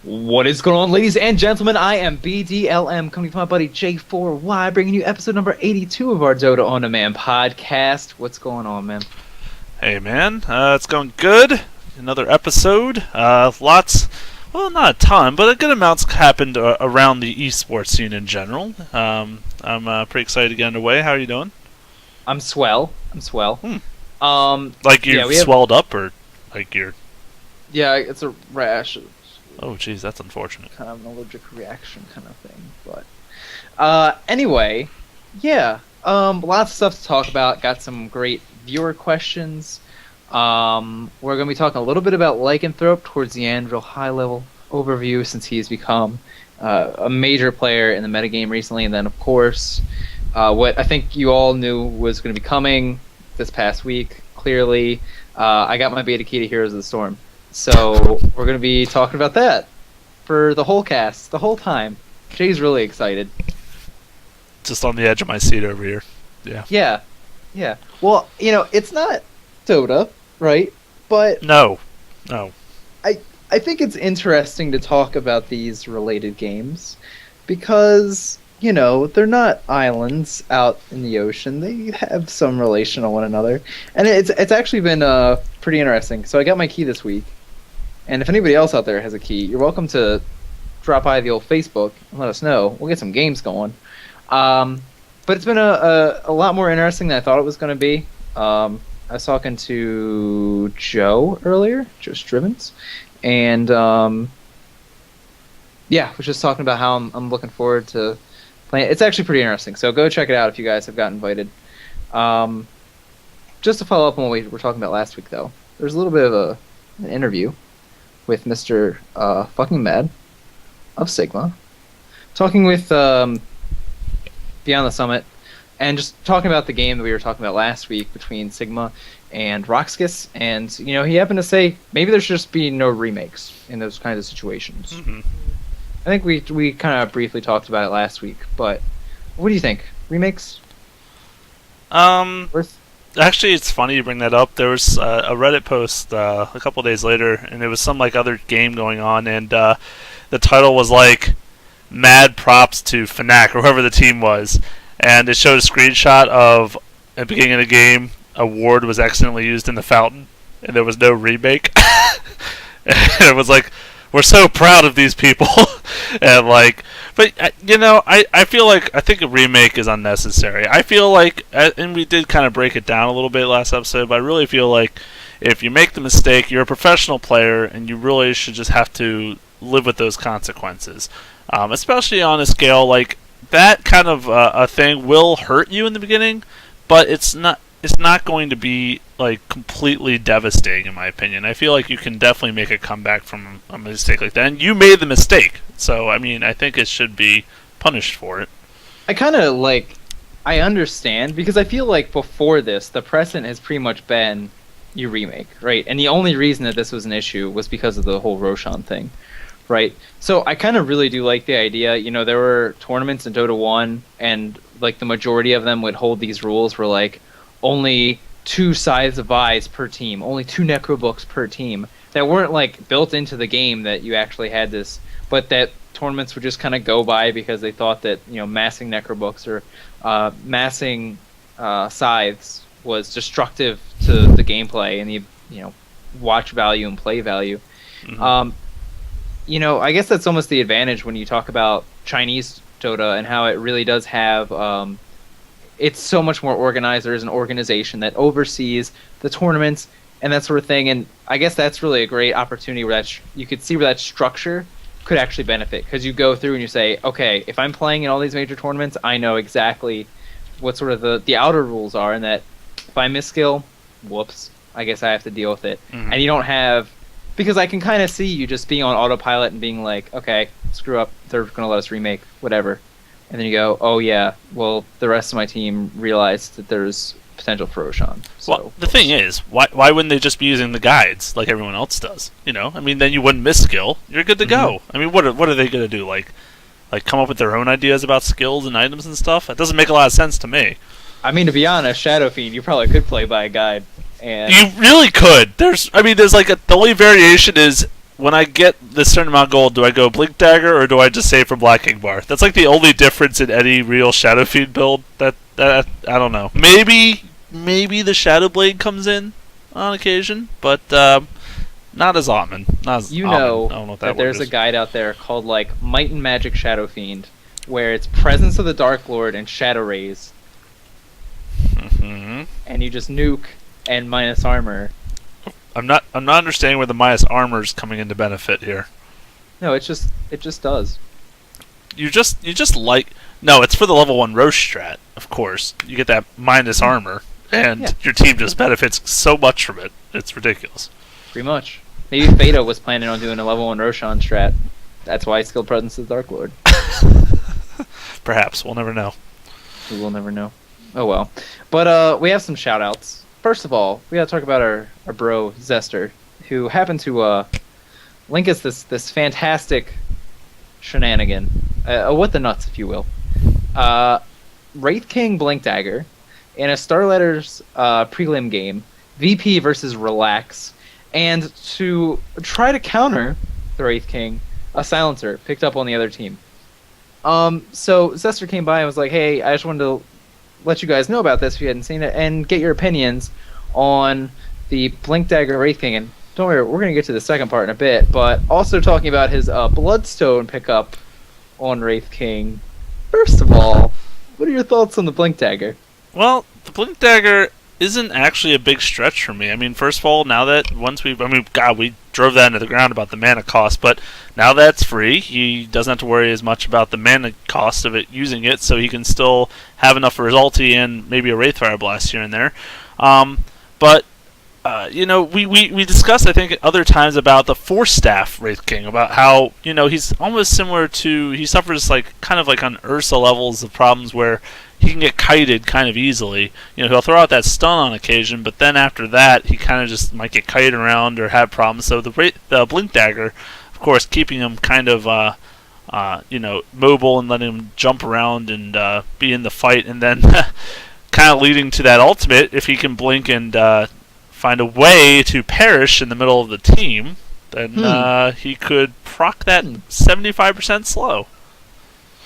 What is going on, ladies and gentlemen? I am BDLM, coming from my buddy J4Y, bringing you episode number 82 of our Dota On Demand podcast. What's going on, man? Hey, man. It's going good. Another episode. Lots, well, not a ton, but a good amount's happened around the esports scene in general. I'm pretty excited to get underway. How are you doing? I'm swell. Like you've swelled up, or like you're... Yeah, it's a rash. Oh, jeez, that's unfortunate. Kind of an allergic reaction kind of thing, but anyway, yeah, lots of stuff to talk about. Got some great viewer questions. We're going to be talking a little bit about Lycan towards the end, real high-level overview, since he's become a major player in the metagame recently, and then, of course, what I think you all knew was going to be coming this past week, clearly. I got my beta key to Heroes of the Storm. So we're going to be talking about that for the whole cast, the whole time. Jay's really excited. Just on the edge of my seat over here. Yeah. Yeah. Well, it's not Dota, right? But No. I think it's interesting to talk about these related games because, they're not islands out in the ocean. They have some relation to one another. And it's actually been pretty interesting. So I got my key this week. And if anybody else out there has a key, you're welcome to drop by the old Facebook and let us know. We'll get some games going. But it's been a lot more interesting than I thought it was going to be. I was talking to Joe earlier, Joe Strivens, and was just talking about how I'm looking forward to playing. It's actually pretty interesting, so go check it out if you guys have got invited. Just to follow up on what we were talking about last week, though, there's a little bit of an interview with Mr. Fucking Mad of Sigma, talking with Beyond the Summit, and just talking about the game that we were talking about last week between Sigma and Roxkis, and he happened to say maybe there should just be no remakes in those kinds of situations. Mm-hmm. I think we kind of briefly talked about it last week, but what do you think? Remakes? Actually, it's funny you bring that up. There was a Reddit post a couple days later, and there was some other game going on, and the title was "Mad Props to Fnac," or whoever the team was, and it showed a screenshot of at the beginning of the game, a ward was accidentally used in the fountain, and there was no remake. And it was we're so proud of these people, and but I feel I think a remake is unnecessary. I feel and we did kind of break it down a little bit last episode, but I really feel if you make the mistake, you're a professional player, and you really should just have to live with those consequences. Especially on a scale that kind of a thing will hurt you in the beginning, but it's not going to be completely devastating, in my opinion. I feel you can definitely make a comeback from a mistake like that, and you made the mistake, so I think it should be punished for it. I kind of I understand, because I feel before this, the precedent has pretty much been you remake, right? And the only reason that this was an issue was because of the whole Roshan thing, right? So I kind of really do like the idea. There were tournaments in Dota 1, and the majority of them would hold these rules where only 2 sides of eyes per team, only 2 necro books per team, that weren't built into the game that you actually had this, but that tournaments would just kind of go by because they thought that massing necro books or massing scythes was destructive to the gameplay and the watch value and play value. Mm-hmm. I guess that's almost the advantage when you talk about Chinese Dota and how it really does have it's so much more organized. There's an organization that oversees the tournaments and that sort of thing, and I guess that's really a great opportunity where you could see where that structure could actually benefit, because you go through and you say, okay, if I'm playing in all these major tournaments, I know exactly what sort of the outer rules are, and that if I miss skill, whoops, I guess I have to deal with it. Mm-hmm. And you don't have, because I can kind of see you just being on autopilot and being okay, screw up, they're going to let us remake, whatever. And then you go, oh yeah, well, the rest of my team realized that there's potential for Roshan. So, well, the thing is, why wouldn't they just be using the guides like everyone else does? Then you wouldn't miss skill. You're good to go. What are they going to do? Come up with their own ideas about skills and items and stuff? That doesn't make a lot of sense to me. To be honest, Shadow Fiend, you probably could play by a guide. And you really could. The only variation is when I get this certain amount of gold, do I go Blink Dagger or do I just save from Black King Bar? That's like the only difference in any real Shadow Fiend build. That I don't know. Maybe the Shadow Blade comes in on occasion, but not as often. Not as You often. know, I don't know what that there's word is. a guide out there called like Might and Magic Shadow Fiend, where it's Presence of the Dark Lord and Shadow Rays, Mhm. and you just nuke and minus armor. I'm not understanding where the minus armor is coming into benefit here. No, it just does. You just like no, it's for the level 1 Roche strat, of course. You get that minus armor, and Yeah. your team just benefits so much from it. It's ridiculous. Pretty much. Maybe Fata was planning on doing a level 1 Roshan strat. That's why he skilled Presence of the Dark Lord. Perhaps we'll never know. We will never know. Oh well. But we have some shout outs. First of all, we gotta talk about our bro Zester, who happened to link us this fantastic shenanigan. What the nuts, if you will. Wraith King Blink Dagger in a Starletters prelim game, VP versus Relax, and to try to counter the Wraith King, a silencer picked up on the other team. So Zester came by and was like, "Hey, I just wanted to let you guys know about this if you hadn't seen it, and get your opinions on the Blink Dagger Wraith King." And don't worry, we're gonna get to the second part in a bit, but also talking about his Bloodstone pickup on Wraith King. First of all, what are your thoughts on the Blink Dagger? Well, the Blink Dagger isn't actually a big stretch for me. I mean, first of all, now that we drove that into the ground about the mana cost, but now that's free, he doesn't have to worry as much about the mana cost of it using it, so he can still have enough for his ulti and maybe a Wraithfire Blast here and there. But we discussed, I think, other times about the Force Staff Wraith King, about how, he's almost similar to, he suffers like kind of like on Ursa levels of problems where he can get kited kind of easily. He'll throw out that stun on occasion, but then after that, he kind of just might get kited around or have problems. So the Blink Dagger, of course, keeping him kind of mobile and letting him jump around and be in the fight, and then kind of leading to that ultimate. If he can blink and find a way to perish in the middle of the team, then he could proc that 75% slow.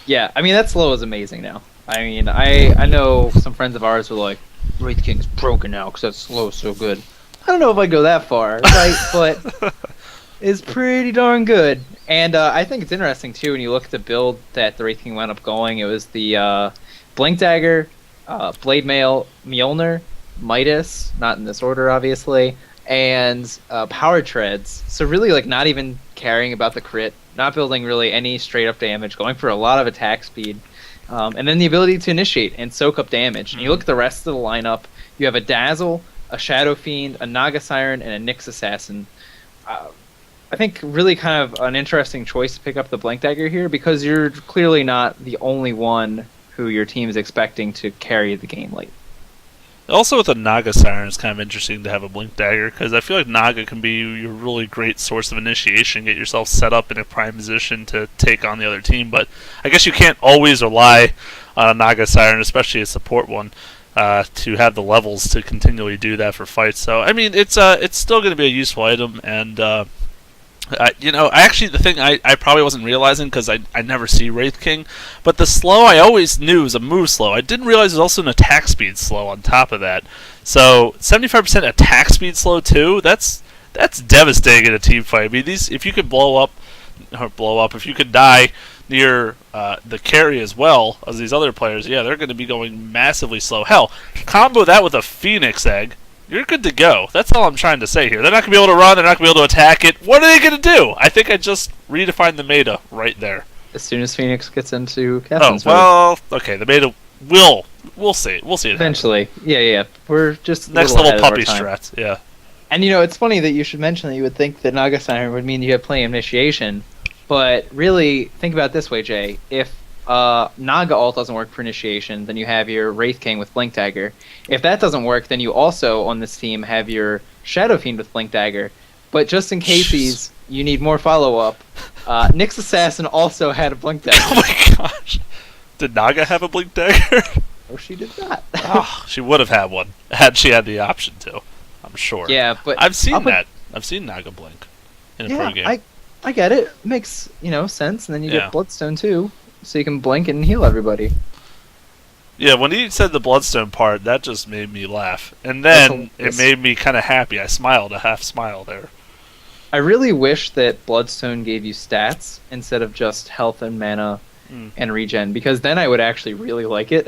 Yeah, I mean, that slow is amazing now. I mean, I know some friends of ours were like, Wraith King's broken now because that slow is so good. I don't know if I'd go that far, right? But it's pretty darn good. And I think it's interesting, too, when you look at the build that the Wraith King wound up going. It was the Blink Dagger, Blade Mail, Mjolnir, Midas, not in this order, obviously, and Power Treads. So really, like, not even caring about the crit, not building really any straight-up damage, going for a lot of attack speed. And then the ability to initiate and soak up damage. And you look at the rest of the lineup, you have a Dazzle, a Shadow Fiend, a Naga Siren, and a Nyx Assassin. I think really kind of an interesting choice to pick up the Blink Dagger here, because you're clearly not the only one who your team is expecting to carry the game late. Also, with the Naga Siren, it's kind of interesting to have a Blink Dagger, because I feel like Naga can be your really great source of initiation, get yourself set up in a prime position to take on the other team, but I guess you can't always rely on a Naga Siren, especially a support one, to have the levels to continually do that for fights. So, I mean, it's still going to be a useful item, and actually, the thing I probably wasn't realizing, because I never see Wraith King, but the slow I always knew was a move slow. I didn't realize there's also an attack speed slow on top of that. So 75% attack speed slow too. That's devastating in a team fight. I mean, if you could if you could die near the carry as well as these other players, yeah, they're going to be going massively slow. Hell, combo that with a Phoenix Egg, you're good to go. That's all I'm trying to say here. They're not going to be able to run. They're not going to be able to attack it. What are they going to do? I think I just redefined the meta right there. As soon as Phoenix gets into Captain's mode. Okay. The meta we'll see. We'll see it eventually. Happen. Yeah. We're just next little puppy strats. Yeah. And it's funny that you should mention that you would think that Naga Siren would mean you have plenty of initiation, but really think about it this way, Jay. If Naga ult doesn't work for initiation, then you have your Wraith King with Blink Dagger. If that doesn't work, then you also on this team have your Shadow Fiend with Blink Dagger. But just in case you need more follow-up, Nyx Assassin also had a Blink Dagger. Oh my gosh. Did Naga have a Blink Dagger? No, she did not. She would have had one had she had the option to. I'm sure. Yeah, but I've seen that. I've seen Naga blink. in a pro game. I get it. Makes, sense. And then you Yeah. get Bloodstone too, so you can blink and heal everybody. Yeah, when he said the Bloodstone part, that just made me laugh. And That's then it hilarious. made me kind of happy. I smiled, a half smile there. I really wish that Bloodstone gave you stats instead of just health and mana Mm. and regen, because then I would actually really like it.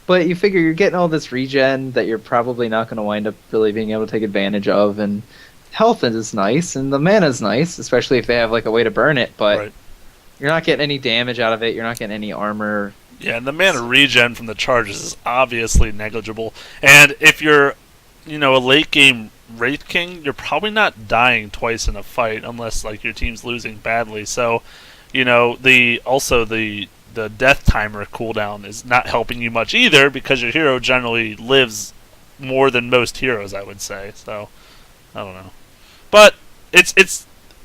But you figure you're getting all this regen that you're probably not going to wind up really being able to take advantage of, and health is nice, and the mana's nice, especially if they have like a way to burn it, but Right. you're not getting any damage out of it, you're not getting any armor. Yeah, and the mana regen from the charges is obviously negligible. And if you're, a late game Wraith King, you're probably not dying twice in a fight unless like your team's losing badly. So, the death timer cooldown is not helping you much either, because your hero generally lives more than most heroes, I would say. So, I don't know. But it's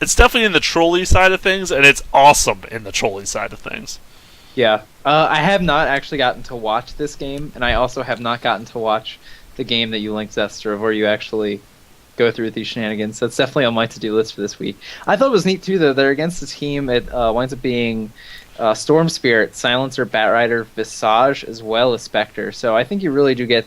definitely in the trolley side of things, and it's awesome in the trolley side of things. Yeah. I have not actually gotten to watch this game, and I also have not gotten to watch the game that you linked, Zester, of where you actually go through these shenanigans. That's definitely on my to-do list for this week. I thought it was neat, too, though. They're against a team. It winds up being Storm Spirit, Silencer, Batrider, Visage, as well as Spectre. So I think you really do get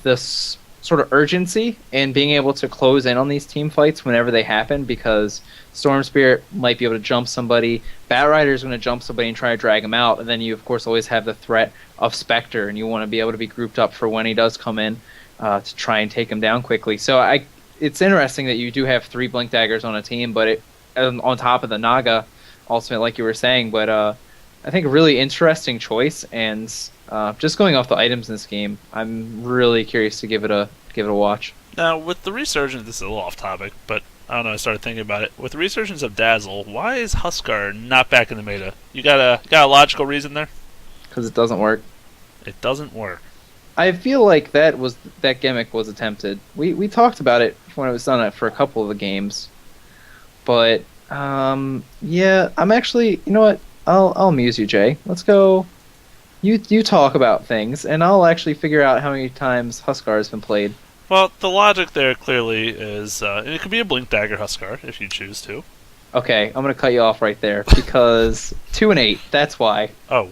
this sort of urgency in being able to close in on these team fights whenever they happen, because Storm Spirit might be able to jump somebody, Batrider is going to jump somebody and try to drag him out, and then you, of course, always have the threat of Spectre, and you want to be able to be grouped up for when he does come in to try and take him down quickly. So it's interesting that you do have 3 Blink Daggers on a team, but on top of the Naga ultimate, like you were saying, but I think a really interesting choice, and just going off the items in this game, I'm really curious to give it a watch. Now, with the resurgence, this is a little off topic, but I don't know, I started thinking about it. With the resurgence of Dazzle, why is Huskar not back in the meta? You got a logical reason there? Because it doesn't work. It doesn't work. I feel like that gimmick was attempted. We talked about it when it was done for a couple of the games, but yeah, I'm actually, you know what? I'll amuse you, Jay. Let's go. You talk about things, and I'll actually figure out how many times Huskar has been played. Well, the logic there clearly is, and it could be a Blink Dagger Huskar if you choose to. Okay, I'm gonna cut you off right there because 2 and 8. That's why. Oh.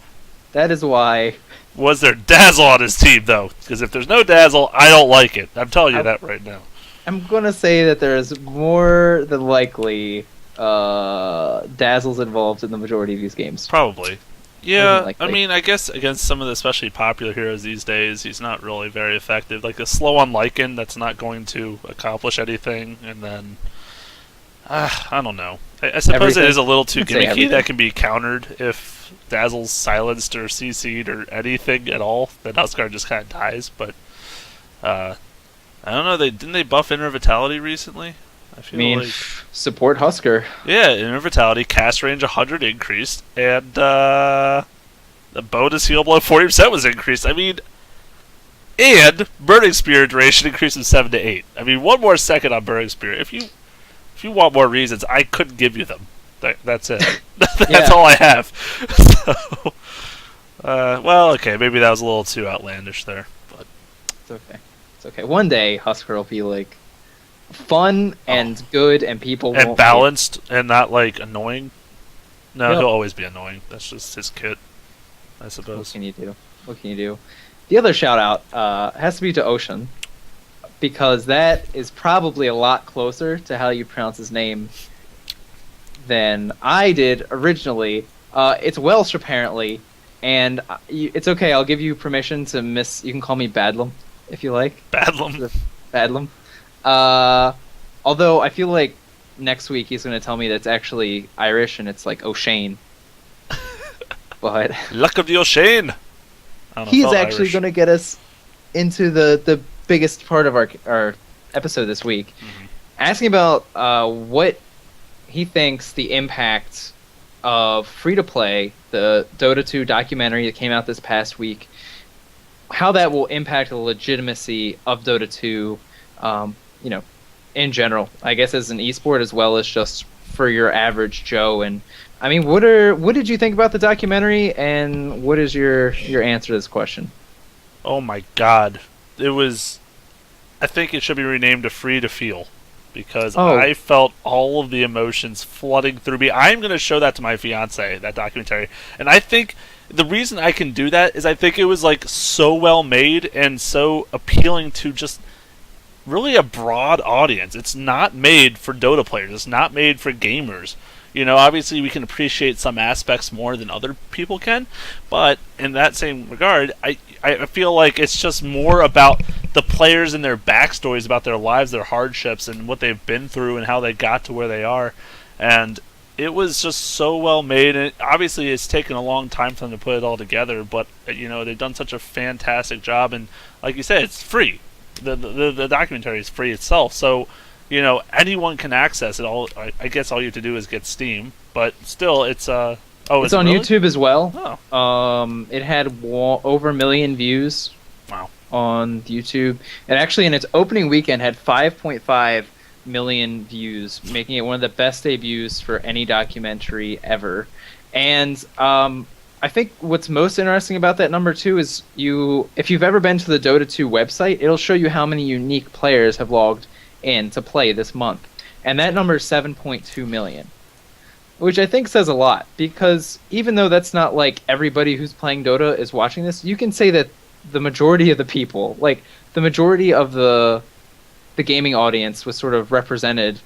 That is why. Was there Dazzle on his team, though? Because if there's no Dazzle, I don't like it. I'm telling you that right now. I'm gonna say that there is more than likely Dazzle's involved in the majority of these games. Probably. Yeah, Likely. I mean, I guess against some of the especially popular heroes these days, he's not really very effective. Like a slow on Lycan, that's not going to accomplish anything, and then I don't know. I suppose Everything. it is a little too I'd say gimmicky. everything. That can be countered if Dazzle's silenced or CC'd or anything at all. Then Huskar just kind of dies. But I don't know. Didn't they buff Inner Vitality recently? I feel like support Husker. yeah, Inner Vitality, cast range 100 increased, and the bonus heal blow 40% was increased. I mean, and Burning Spear duration increased from 7 to 8. I mean, one more second on Burning Spear. If you want more reasons, I couldn't give you them. That's it. That's Yeah. all I have. So, well, okay, maybe that was a little too outlandish there, but It's okay. It's okay. One day Husker will be like fun and good, and people and won't balanced and not like annoying. No, Yep. he'll always be annoying. That's just his kit, I What suppose. can you do? What can you do? The other shout out has to be to Ocean, because that is probably a lot closer to how you pronounce his name than I did originally. It's Welsh apparently, and it's okay. I'll give you permission to You can call me Badlam if you like. Badlam. Badlam. Although I feel like next week he's going to tell me that's actually Irish and it's like O'Shane. But Luck of the O'Shane. he's actually going to get us into the biggest part of our episode this week, Mhm. asking about what he thinks the impact of free-to-play, the Dota 2 documentary that came out this past week, how that will impact the legitimacy of Dota 2, in general, I guess as an esport as well as just for your average Joe. And I mean, what did you think about the documentary, and what is your answer to this question? Oh my god. It was. I think it should be renamed to Free to Feel. because Oh, I felt all of the emotions flooding through me. I'm going to show that to my fiance, that documentary, and I think the reason I can do that is I think it was like so well made and so appealing to just really a broad audience. It's not made for Dota players. It's not made for gamers. You know, obviously we can appreciate some aspects more than other people can, but in that same regard, I feel like it's just more about the players and their backstories, about their lives, their hardships, and what they've been through and how they got to where they are. And it was just so well made, and obviously it's taken a long time for them to put it all together, but, you know, they've done such a fantastic job, and like you said, it's free. The documentary is free itself, so you know anyone can access it. All I guess all you have to do is get Steam, but still, it's it's on really? YouTube as well. Oh, It had over 1 million views wow. on YouTube. And actually, in its opening weekend, had 5.5 million views, making it one of the best debuts for any documentary ever. And I think what's most interesting about that number too is if you've ever been to the Dota 2 website, it'll show you how many unique players have logged in to play this month. And that number is 7.2 million. Which I think says a lot, because even though that's not like everybody who's playing Dota is watching this, you can say that the majority of the people, like the majority of the gaming audience was sort of represented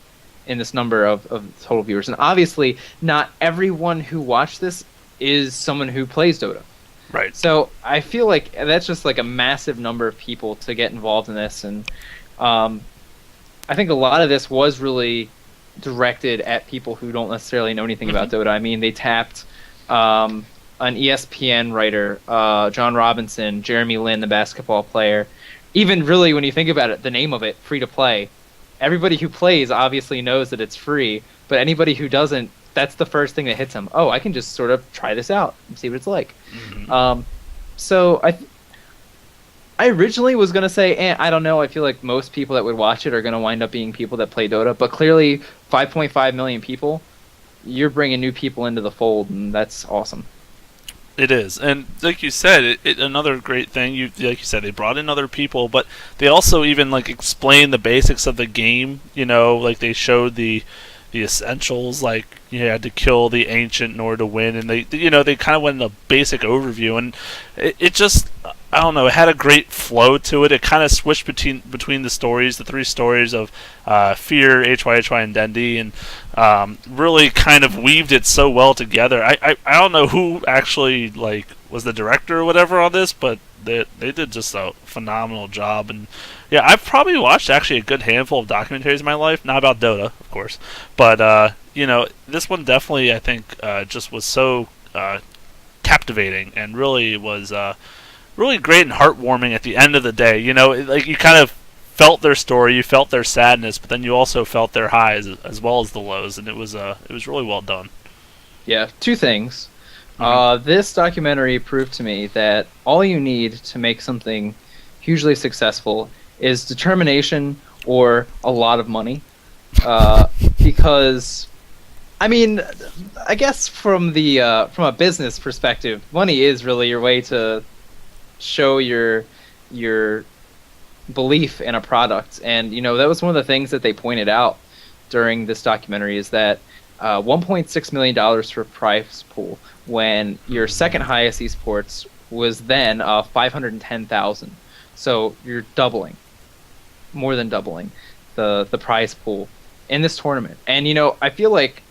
in this number of total viewers. And obviously, not everyone who watched this is someone who plays Dota. Right. So I feel like that's just like a massive number of people to get involved in this. And I think a lot of this was really directed at people who don't necessarily know anything about Dota. I mean, they tapped an ESPN writer, John Robinson, Jeremy Lin, the basketball player. Even really, when you think about it, the name of it, free to play. Everybody who plays obviously knows that it's free, but anybody who doesn't, that's the first thing that hits them. Oh, I can just sort of try this out and see what it's like. So I originally was going to say, I don't know, I feel like most people that would watch it are going to wind up being people that play Dota, but clearly 5.5 million people, you're bringing new people into the fold, and that's awesome. It is, and like you said, another great thing. Like you said, they brought in other people, but they also even like explained the basics of the game. You know, like they showed the essentials, like you had to kill the ancient in order to win, and they kind of went in a basic overview, and it just, I don't know, it had a great flow to it. It kind of switched between the stories, the three stories of Fear, HY, and Dendi, and really kind of weaved it so well together. I don't know who actually like was the director or whatever on this, but they did just a phenomenal job. And yeah, I've probably watched actually a good handful of documentaries in my life, not about Dota, of course, but this one definitely, I think, just was so captivating and really was really great and heartwarming at the end of the day. You know, like you kind of felt their story, you felt their sadness, but then you also felt their highs as well as the lows, and it was really well done. Yeah, two things. This documentary proved to me that all you need to make something hugely successful is determination or a lot of money. Because, I mean, I guess from a business perspective, money is really your way to show your belief in a product. And that was one of the things that they pointed out during this documentary, is that $1.6 million for prize pool, when your second highest esports was then 510,000. So you're more than doubling the prize pool in this tournament. And I feel like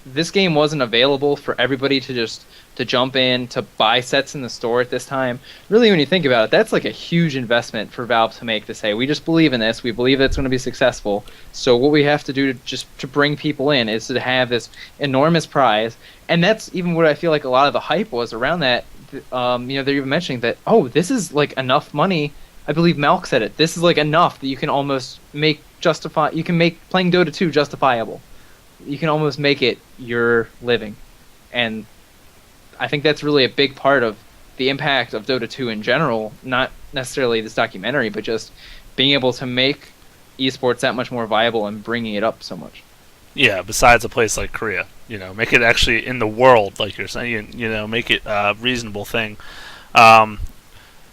this game wasn't available for everybody to jump in to buy sets in the store at this time. Really, when you think about it, that's like a huge investment for Valve to make, to say, we just believe in this, we believe that it's going to be successsul, so what we have to do to bring people in is to have this enormous prize. And that's even what I feel like a lot of the hype was around that. They're even mentioning that, this is like enough money. I believe Malk said it, this is like enough that you can almost make playing Dota 2 justifiable. You can almost make it your living. And I think that's really a big part of the impact of Dota 2 in general, not necessarily this documentary, but just being able to make esports that much more viable and bringing it up so much. Yeah, besides a place like Korea, make it actually in the world, like you're saying, make it a reasonable thing.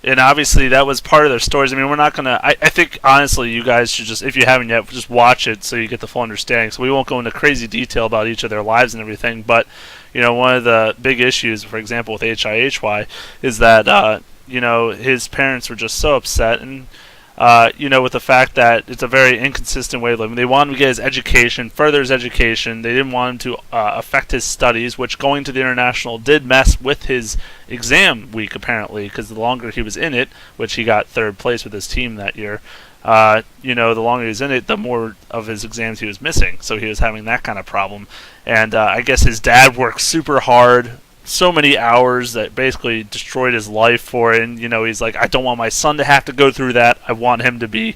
And obviously that was part of their stories. I mean, we're not gonna. I think honestly, you guys should just, if you haven't yet, just watch it so you get the full understanding. So we won't go into crazy detail about each of their lives and everything. But one of the big issues, for example, with HIHY, is that his parents were just so upset, and with the fact that it's a very inconsistent way of living. They want him to get his education, further his education. They didn't want him to affect his studies, which going to the international did mess with his exam week, apparently, because the longer he was in it, which he got third place with his team that year, the longer he was in it, the more of his exams he was missing. So he was having that kind of problem. And I guess his dad worked super hard, so many hours that basically destroyed his life for it. And he's like, I don't want my son to have to go through that. I want him to be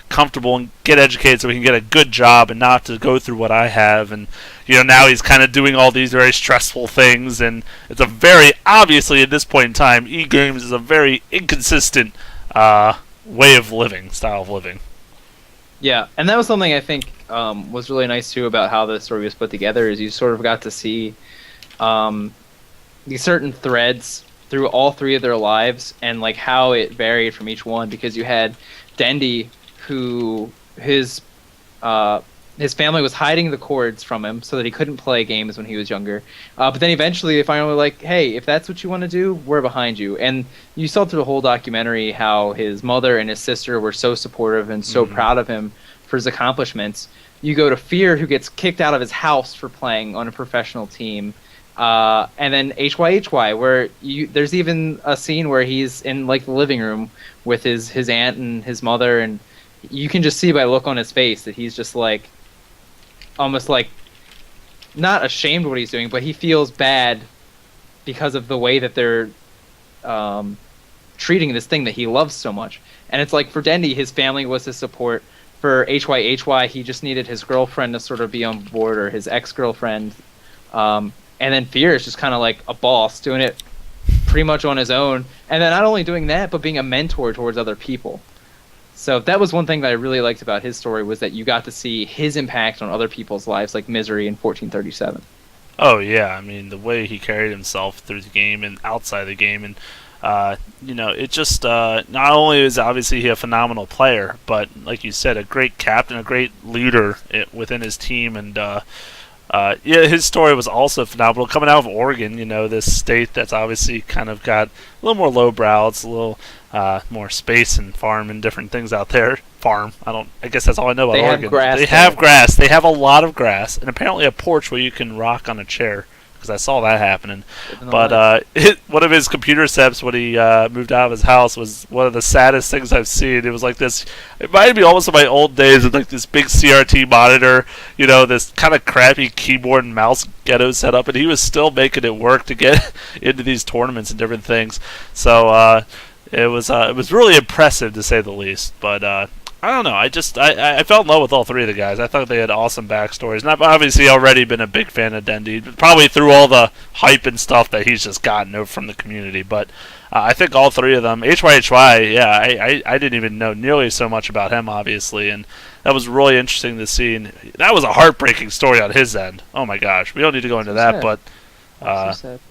comfortable and get educated so he can get a good job and not to go through what I have. And now he's kind of doing all these very stressful things, and it's a very, obviously at this point in time, e-games is a very inconsistent way of living, style of living. Yeah, and that was something I think was really nice too about how the story was put together, is you sort of got to see these certain threads through all three of their lives, and like how it varied from each one, because you had Dendy, who his family was hiding the cords from him so that he couldn't play games when he was younger, but then eventually they finally were like, hey, if that's what you want to do, we're behind you. And you saw through the whole documentary how his mother and his sister were so supportive and so proud of him for his accomplishments. You go to Fear, who gets kicked out of his house for playing on a professional team. And then HYHY, where there's even a scene where he's in like the living room with his aunt and his mother, and you can just see by the look on his face that he's just like almost like not ashamed of what he's doing, but he feels bad because of the way that they're treating this thing that he loves so much. And it's like for Dendy, his family was his support. For HYHY, he just needed his girlfriend to sort of be on board, or his ex-girlfriend. And then Fear is just kind of like a boss, doing it pretty much on his own. And then not only doing that, but being a mentor towards other people. So that was one thing that I really liked about his story, was that you got to see his impact on other people's lives, like Misery in 1437. Oh, yeah. I mean, the way he carried himself through the game and outside the game. And, it just, not only is obviously he a phenomenal player, but like you said, a great captain, a great leader within his team. And, his story was also phenomenal. Coming out of Oregon, this state that's obviously kind of got a little more lowbrow. It's a little more space and farm and different things out there. Farm. I guess that's all I know about Oregon. They have grass. They have a lot of grass, and apparently a porch where you can rock on a chair, because I saw that happening. But one of his computer setups when he moved out of his house was one of the saddest things I've seen. It was like this. It reminded me almost of my old days with like this big CRT monitor, this kind of crappy keyboard and mouse ghetto setup, and he was still making it work to get into these tournaments and different things. So it was really impressive, to say the least. But I don't know. I fell in love with all three of the guys. I thought they had awesome backstories. And I've obviously already been a big fan of Dendy, probably through all the hype and stuff that he's just gotten over from the community. But I think all three of them, HYHY, yeah, I didn't even know nearly so much about him, obviously, and that was really interesting to see. And that was a heartbreaking story on his end. Oh my gosh, we don't need to go into that, but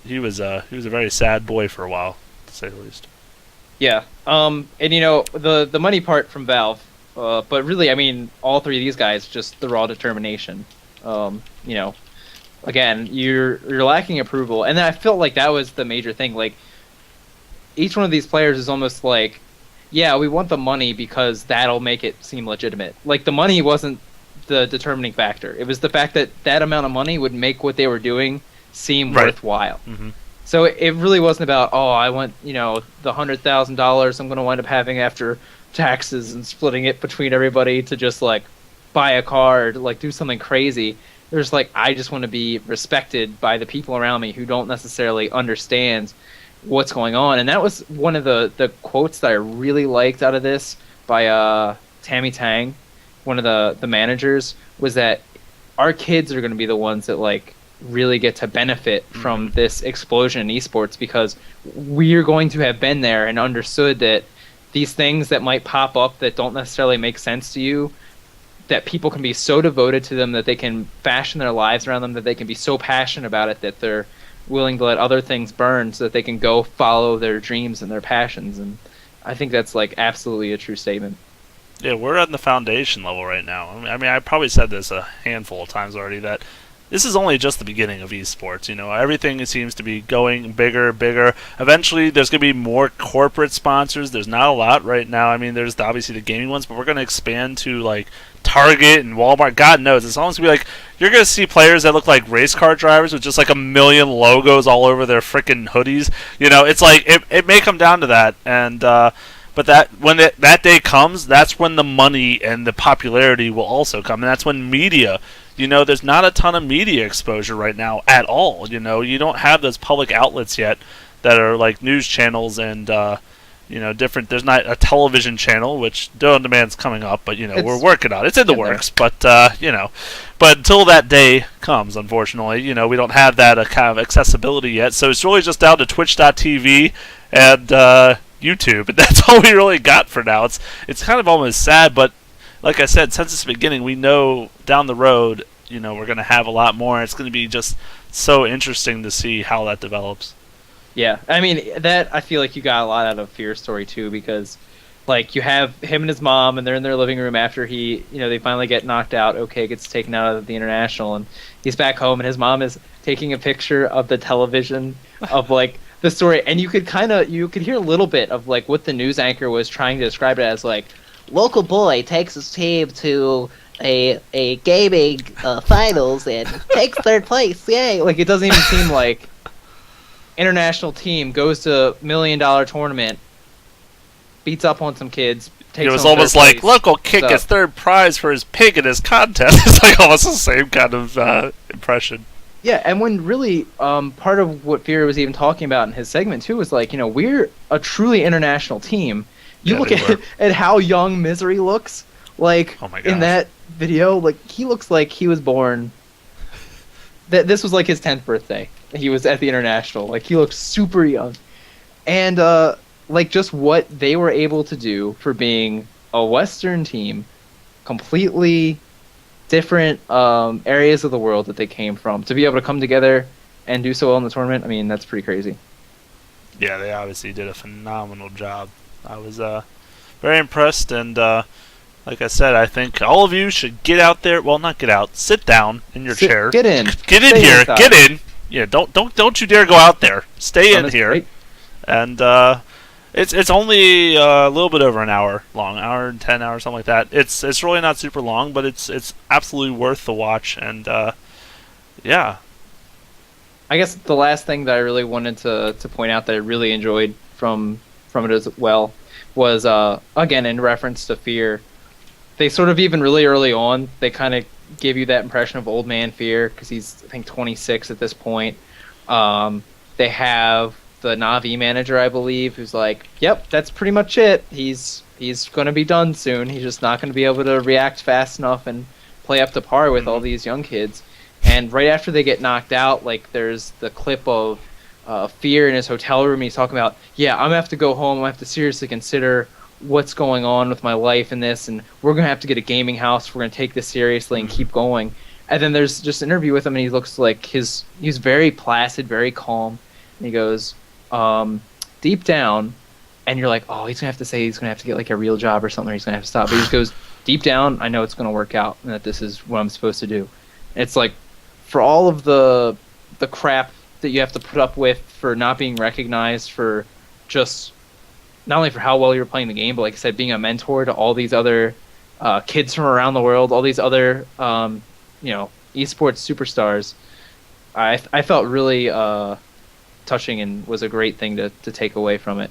he was a very sad boy for a while, to say the least. Yeah, and the money part from Valve. But really, I mean, all three of these guys, just the raw determination. Again, you're lacking approval, and then I felt like that was the major thing. Like, each one of these players is almost like, yeah, we want the money because that'll make it seem legitimate. Like, the money wasn't the determining factor. It was the fact that that amount of money would make what they were doing seem worthwhile. Mm-hmm. So it really wasn't about, I want, the $100,000 I'm going to wind up having after taxes and splitting it between everybody to just like buy a car or to, like, do something crazy. There's like, I just want to be respected by the people around me who don't necessarily understand what's going on. And that was one of the quotes that I really liked out of this by Tammy Tang, one of the managers, was that our kids are going to be the ones that like really get to benefit from this explosion in esports, because we're going to have been there and understood that these things that might pop up that don't necessarily make sense to you, that people can be so devoted to them that they can fashion their lives around them, that they can be so passionate about it that they're willing to let other things burn so that they can go follow their dreams and their passions. And I think that's like absolutely a true statement. Yeah, we're at the foundation level right now. I probably said this a handful of times already that this is only just the beginning of esports. You know, everything seems to be going bigger, bigger. Eventually, there's going to be more corporate sponsors. There's not a lot right now. I mean, there's obviously the gaming ones, but we're going to expand to like Target and Walmart. God knows, it's almost going to be like you're going to see players that look like race car drivers with just like a million logos all over their freaking hoodies. You know, it's like it may come down to that, and but that day comes, that's when the money and the popularity will also come, and that's when media. You know, there's not a ton of media exposure right now at all. You know, you don't have those public outlets yet that are like news channels and different. There's not a television channel, which DoD On Demand's coming up, but we're working on it. It's in the works, but but until that day comes, unfortunately, we don't have that kind of accessibility yet. So it's really just down to Twitch.tv and YouTube, and that's all we really got for now. It's kind of almost sad, but like I said, since the beginning, we know down the road, we're going to have a lot more. It's going to be just so interesting to see how that develops. Yeah, I mean, that I feel like you got a lot out of Fear's story too, because like you have him and his mom, and they're in their living room after they finally get knocked out. Okay, gets taken out of the international, and he's back home, and his mom is taking a picture of the television of like the story, and you could hear a little bit of like what the news anchor was trying to describe it as, like, local boy takes his team to a gaming finals and takes third place. Yay! Like, it doesn't even seem like international team goes to $1 million tournament, beats up on some kids. It was almost like local kid gets third prize for his pig in his contest. It's like almost the same kind of impression. Yeah, and when really part of what Fear was even talking about in his segment too was like, we're a truly international team. You look at how young Misery looks, like, oh my gosh, in that video, like, he looks like he was born. This was like his 10th birthday. He was at the international. Like, he looks super young. And like, just what they were able to do for being a Western team, completely different areas of the world that they came from, to be able to come together and do so well in the tournament, I mean, that's pretty crazy. Yeah, they obviously did a phenomenal job. I was very impressed, and like I said, I think all of you should get out there. Well, not get out. Sit down in your chair. Get in. Get in here. Inside. Get in. Yeah, don't you dare go out there. Stay in here. Great. And it's only a little bit over an hour long, hour and 10 hours, something like that. It's really not super long, but it's absolutely worth the watch. And yeah. I guess the last thing that I really wanted to point out that I really enjoyed from it as well was again, in reference to Fear, they sort of, even really early on, they kind of give you that impression of old man Fear, because he's, I think, 26 at this point. They have the Na'Vi manager, I believe, who's like, yep, that's pretty much it. He's going to be done soon. He's just not going to be able to react fast enough and play up to par with all these young kids. And right after they get knocked out, like, there's the clip of Fear in his hotel room. He's talking about, yeah, I'm going to have to go home. I'm going to have to seriously consider what's going on with my life and this, and we're going to have to get a gaming house. We're going to take this seriously and keep going. And then there's just an interview with him, and he looks like he's very placid, very calm. And he goes, deep down, and you're like, oh, he's going to have to say he's going to have to get like a real job or something, or he's going to have to stop. But he just goes, deep down, I know it's going to work out, and that this is what I'm supposed to do. And it's like, for all of the crap that you have to put up with for not being recognized, for just not only for how well you're playing the game, but like I said, being a mentor to all these other kids from around the world, all these other esports superstars, I felt really touching, and was a great thing to take away from it.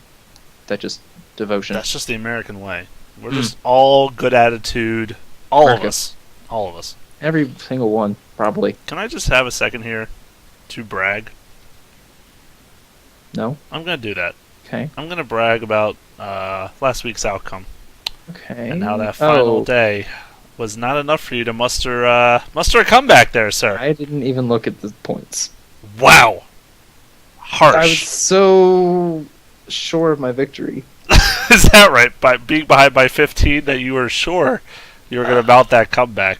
That just devotion. That's just the American way. We're just all good attitude. All of us. Every single one, probably. Can I just have a second here to brag? No? I'm going to do that. Okay. I'm going to brag about last week's outcome. Okay. And how that final day was not enough for you to muster a comeback there, sir. I didn't even look at the points. Wow. Harsh. I was so sure of my victory. Is that right? By being behind by 15, that you were sure you were going to mount that comeback.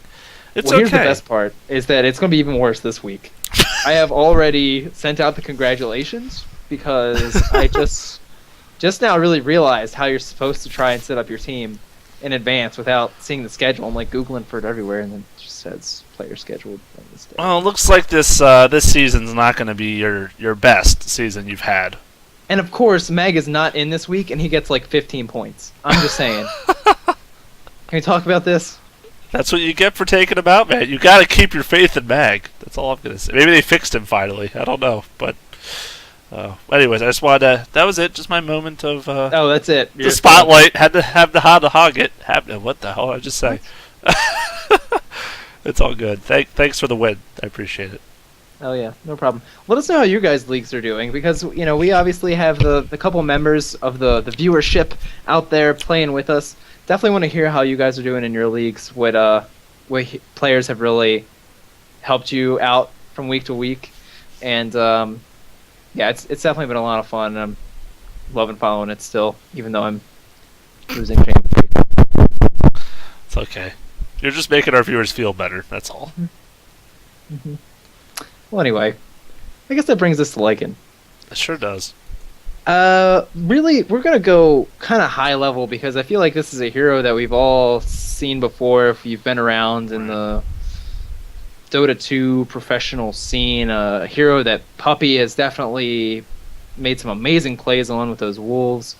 It's okay. Here's the best part, is that it's going to be even worse this week. I have already sent out the congratulations, because just now really realized how you're supposed to try and set up your team in advance without seeing the schedule. I'm like Googling for it everywhere, and then it just says player scheduled on this day. Well, it looks like this season's not going to be your best season you've had. And of course, Meg is not in this week, and he gets like 15 points. I'm just saying. Can we talk about this? That's what you get for taking him out, man. You got to keep your faith in Mag. That's all I'm going to say. Maybe they fixed him finally. I don't know, but anyways, I just wanted to. That was it. Just my moment of. Oh, that's it. The spotlight had to have the hog it. What the hell did I just say? It's all good. Thanks for the win. I appreciate it. Oh yeah, no problem. Let us know how you guys' leagues are doing, because we obviously have the couple members of the viewership out there playing with us. Definitely want to hear how you guys are doing in your leagues. What players have really helped you out from week to week, and yeah, it's definitely been a lot of fun. And I'm loving following it still, even though I'm losing game 3. It's okay. You're just making our viewers feel better. That's all. Mm-hmm. Well, anyway, I guess that brings us to Lycan. It sure does. Really, we're gonna go kind of high level, because I feel like this is a hero that we've all seen before if you've been around in the Dota 2 professional scene. A hero that Puppy has definitely made some amazing plays on with those wolves.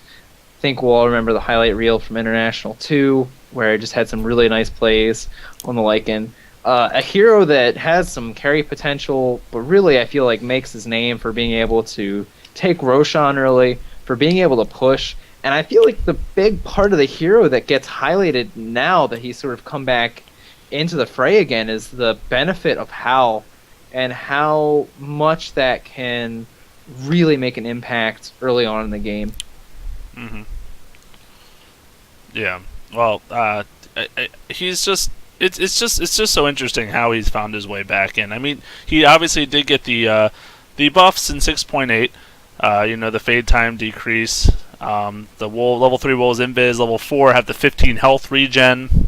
I think we'll all remember the highlight reel from International 2, where it just had some really nice plays on the Lycan. A hero that has some carry potential, but really I feel like makes his name for being able to take Roshan early, for being able to push. And I feel like the big part of the hero that gets highlighted now that he's sort of come back into the fray again is the benefit of Howl, and how much that can really make an impact early on in the game. Mm-hmm. Yeah. Well, he's just. It's just so interesting how he's found his way back in. I mean, he obviously did get the buffs in 6.8. The fade time decrease. The level 3 wolves invis, level 4 have the 15 health regen,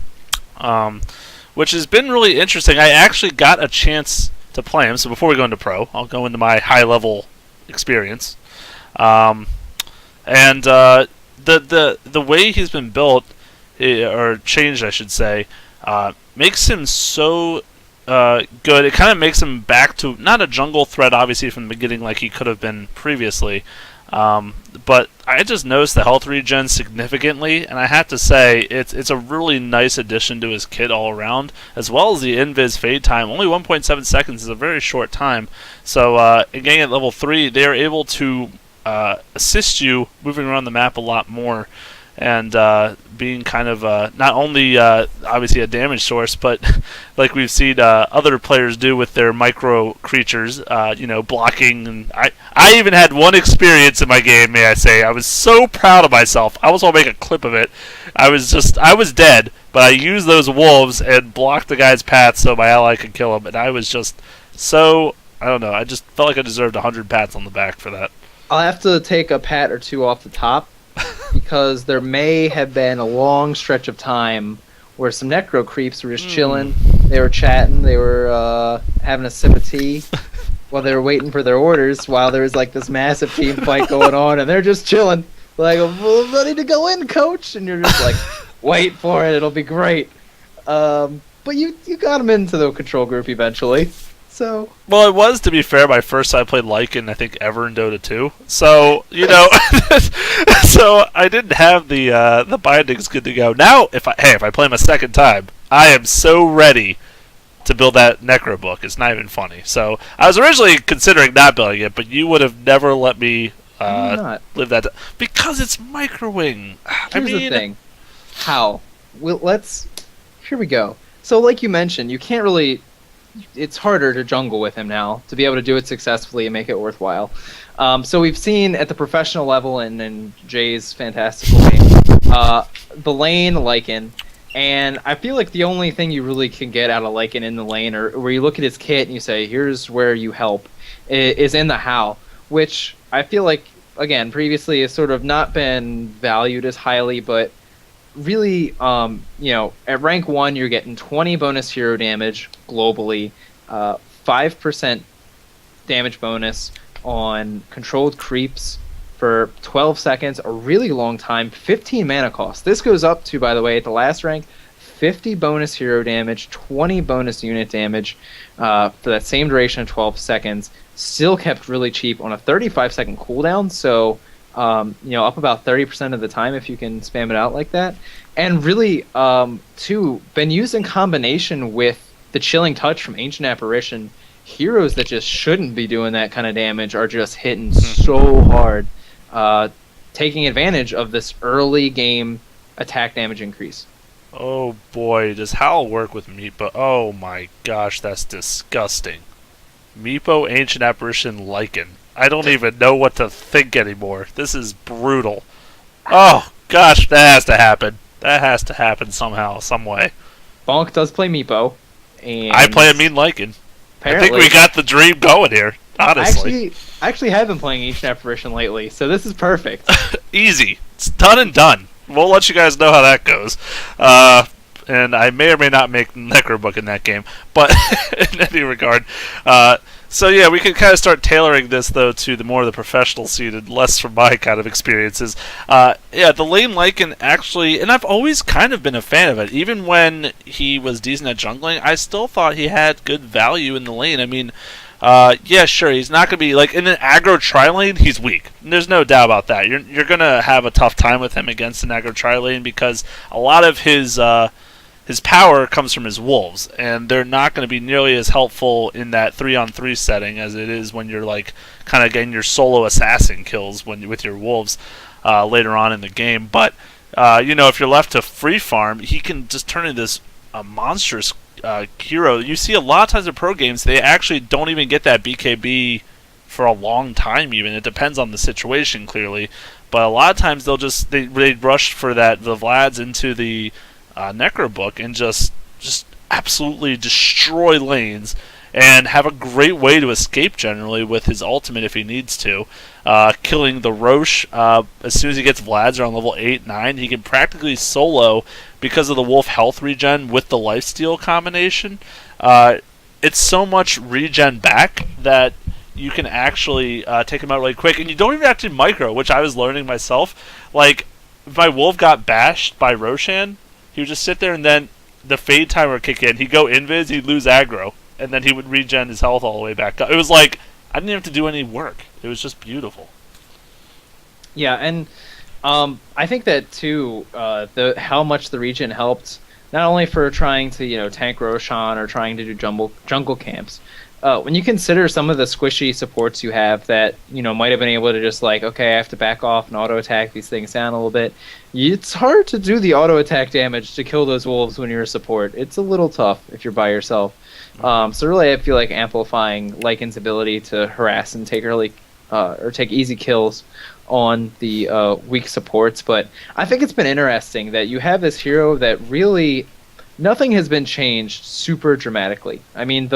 which has been really interesting. I actually got a chance to play him. So before we go into pro, I'll go into my high level experience. And the way he's been built, or changed, I should say, makes him so good. It kind of makes him back to not a jungle threat, obviously, from the beginning like he could have been previously. But I just noticed the health regen significantly, and I have to say it's a really nice addition to his kit all around, as well as the invis fade time. Only 1.7 seconds is a very short time. So again, at level 3, they are able to assist you moving around the map a lot more, and being kind of not only obviously a damage source, but like we've seen other players do with their micro creatures, blocking. And I even had one experience in my game, may I say. I was so proud of myself. I was going to make a clip of it. I was dead, but I used those wolves and blocked the guy's path so my ally could kill him, and I was just so, I don't know, I just felt like I deserved 100 pats on the back for that. I'll have to take a pat or two off the top, because there may have been a long stretch of time where some necro creeps were just chilling. They were chatting. They were having a sip of tea while they were waiting for their orders, while there was like this massive team fight going on, and they're just chilling. Like, well, ready to go in, coach. And you're just like, wait for it. It'll be great. But you got them into the control group eventually. So, well, it was, to be fair, my first time I played Lycan, I think, ever in Dota 2. So, so I didn't have the bindings good to go. Now, if I play him a second time, I am so ready to build that Necro book. It's not even funny. So, I was originally considering not building it, but you would have never let me live that because it's microwing. Here's the thing. How? Here we go. So, like you mentioned, you can't really. It's harder to jungle with him now to be able to do it successfully and make it worthwhile. So we've seen at the professional level and in Jay's fantastical game, the lane Lycan, and I feel like the only thing you really can get out of Lycan in the lane, or where you look at his kit and you say, here's where you help, is in the Howl, which I feel like, again, previously has sort of not been valued as highly, but really, at rank 1, you're getting 20 bonus hero damage globally, 5% damage bonus on controlled creeps for 12 seconds, a really long time, 15 mana cost. This goes up to, by the way, at the last rank, 50 bonus hero damage, 20 bonus unit damage for that same duration of 12 seconds. Still kept really cheap on a 35-second cooldown, so up about 30% of the time if you can spam it out like that. And really, too, been used in combination with the Chilling Touch from Ancient Apparition. Heroes that just shouldn't be doing that kind of damage are just hitting so hard, taking advantage of this early game attack damage increase. Oh boy, does Howl work with Meepo? Oh my gosh, that's disgusting. Meepo, Ancient Apparition, Lycan. I don't even know what to think anymore. This is brutal. Oh gosh, that has to happen. That has to happen somehow, some way. Bonk does play Meepo, and I play a mean Lycan. Apparently, I think we got the dream going here, honestly. I actually have been playing Ancient Apparition lately, so this is perfect. Easy. It's done and done. We'll let you guys know how that goes. And I may or may not make Necrobook in that game, but in any regard. So yeah, we can kind of start tailoring this, though, to the more of the professional scene and less from my kind of experiences. The lane Lycan actually, and I've always kind of been a fan of it. Even when he was decent at jungling, I still thought he had good value in the lane. I mean, yeah, sure, he's not going to be, like, in an aggro tri-lane, he's weak. There's no doubt about that. You're going to have a tough time with him against an aggro tri-lane because a lot of his power comes from his wolves, and they're not going to be nearly as helpful in that 3-on-3 setting as it is when you're, like, kind of getting your solo assassin kills with your wolves later on in the game. But, if you're left to free farm, he can just turn into this monstrous hero. You see a lot of times in pro games, they actually don't even get that BKB for a long time even. It depends on the situation, clearly. But a lot of times they rush for the Vlads into the Necrobook and just absolutely destroy lanes and have a great way to escape generally with his ultimate if he needs to. Killing the Roche as soon as he gets Vlads around level 8, 9, he can practically solo because of the wolf health regen with the lifesteal combination. It's so much regen back that you can actually take him out really quick, and you don't even have to micro, which I was learning myself. Like, if my wolf got bashed by Roshan, he would just sit there and then the fade timer would kick in. He'd go invis, he'd lose aggro, and then he would regen his health all the way back up. It was like, I didn't have to do any work. It was just beautiful. Yeah, and I think that too, how much the regen helped, not only for trying to tank Roshan or trying to do jungle camps. When you consider some of the squishy supports you have that might have been able to just like, okay, I have to back off and auto attack these things down a little bit. It's hard to do the auto attack damage to kill those wolves when you're a support. It's a little tough if you're by yourself. So really, I feel like amplifying Lycan's ability to harass and take take easy kills on the weak supports. But I think it's been interesting that you have this hero that really nothing has been changed super dramatically. I mean,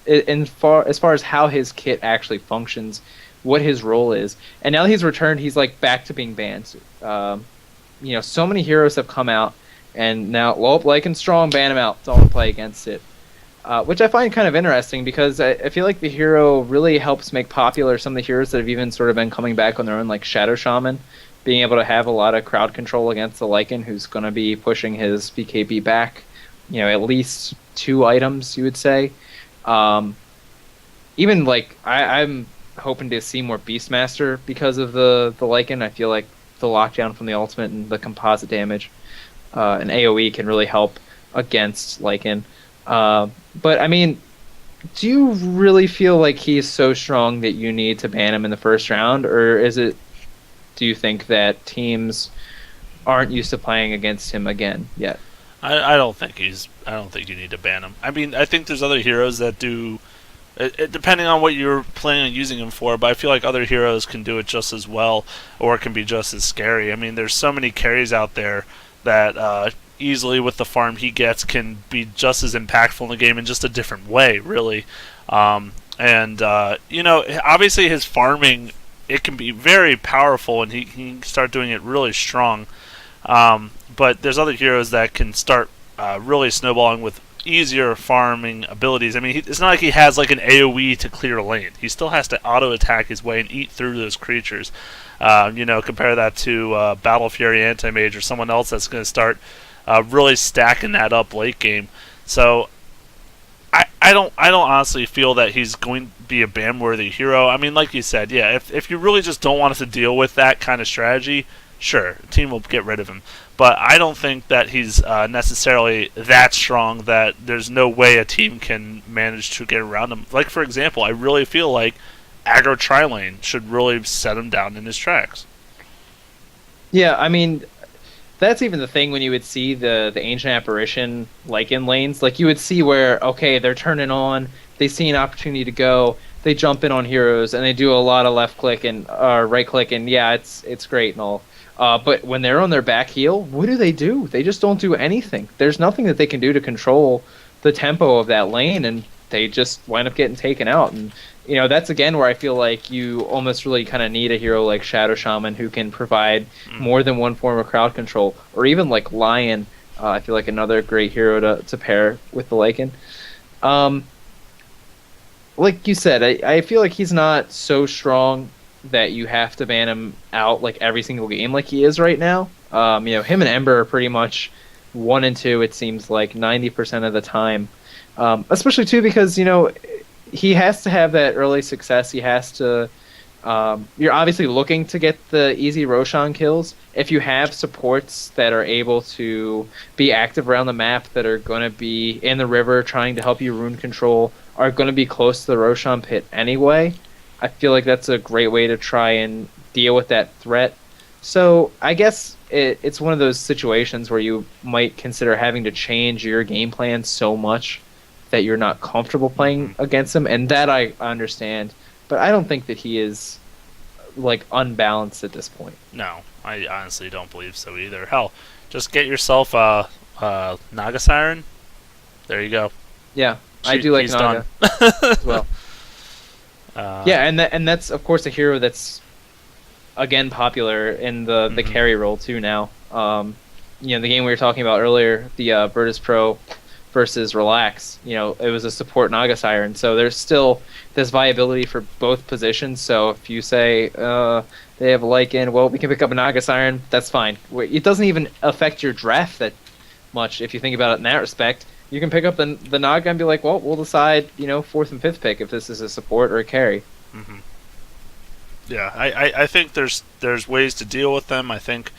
as far as how his kit actually functions, what his role is, and now that he's returned, he's like back to being banned. So many heroes have come out, and now Lycan strong, ban him out. Don't play against it. Which I find kind of interesting because I feel like the hero really helps make popular some of the heroes that have even sort of been coming back on their own, like Shadow Shaman, being able to have a lot of crowd control against the Lycan, who's going to be pushing his BKB back, at least 2 items, you would say. Even like I'm hoping to see more Beastmaster because of the Lycan. I feel like the lockdown from the ultimate and the composite damage and AoE can really help against Lycan. But I mean, do you really feel like he's so strong that you need to ban him in the first round, or do you think that teams aren't used to playing against him again yet? I don't think you need to ban him. I mean, I think there's other heroes that do it, depending on what you're planning on using him for, but I feel like other heroes can do it just as well, or it can be just as scary. I mean, there's so many carries out there that easily with the farm he gets can be just as impactful in the game in just a different way, really. Obviously his farming, it can be very powerful, and he can start doing it really strong. But there's other heroes that can start really snowballing with easier farming abilities. I mean, it's not like he has like an AoE to clear a lane. He still has to auto attack his way and eat through those creatures. Compare that to Battle Fury Anti-Mage or someone else that's going to start really stacking that up late game. So I don't honestly feel that he's going to be a ban-worthy hero. I mean, like you said, yeah, if you really just don't want us to deal with that kind of strategy, sure, the team will get rid of him. But I don't think that he's necessarily that strong that there's no way a team can manage to get around him. Like, for example, I really feel like aggro tri-lane should really set him down in his tracks. Yeah, I mean, that's even the thing when you would see the Ancient Apparition Lycan lanes. Like, you would see where, okay, they're turning on, they see an opportunity to go, they jump in on heroes, and they do a lot of left click and right click, and yeah, it's great and all. But when they're on their back heel, what do? They just don't do anything. There's nothing that they can do to control the tempo of that lane, and they just wind up getting taken out. And that's again where I feel like you almost really kind of need a hero like Shadow Shaman who can provide more than one form of crowd control, or even like Lion. I feel like another great hero to pair with the Lycan. Like you said, I feel like he's not so strong that you have to ban him out like every single game like he is right now. Him and Ember are pretty much 1 and 2. It seems like 90% of the time, especially too because he has to have that early success. He has to. You're obviously looking to get the easy Roshan kills. If you have supports that are able to be active around the map, that are going to be in the river trying to help you rune control, are going to be close to the Roshan pit anyway, I feel like that's a great way to try and deal with that threat. So I guess it's one of those situations where you might consider having to change your game plan so much that you're not comfortable playing against him, and that I understand. But I don't think that he is like unbalanced at this point. No, I honestly don't believe so either. Hell, just get yourself Naga Siren. There you go. Yeah, I do like Naga as well. Yeah, and that's of course a hero that's again popular in the carry role too now. The game we were talking about earlier, the Virtus Pro versus Relax, it was a support Naga Siren, so there's still this viability for both positions. So if you say they have a Lycan, well, we can pick up a Naga Siren, that's fine. It doesn't even affect your draft that much if you think about it in that respect. You can pick up the Naga and be like, well, we'll decide, 4th and 5th pick if this is a support or a carry. Mm-hmm. Yeah, I think there's ways to deal with them. I think,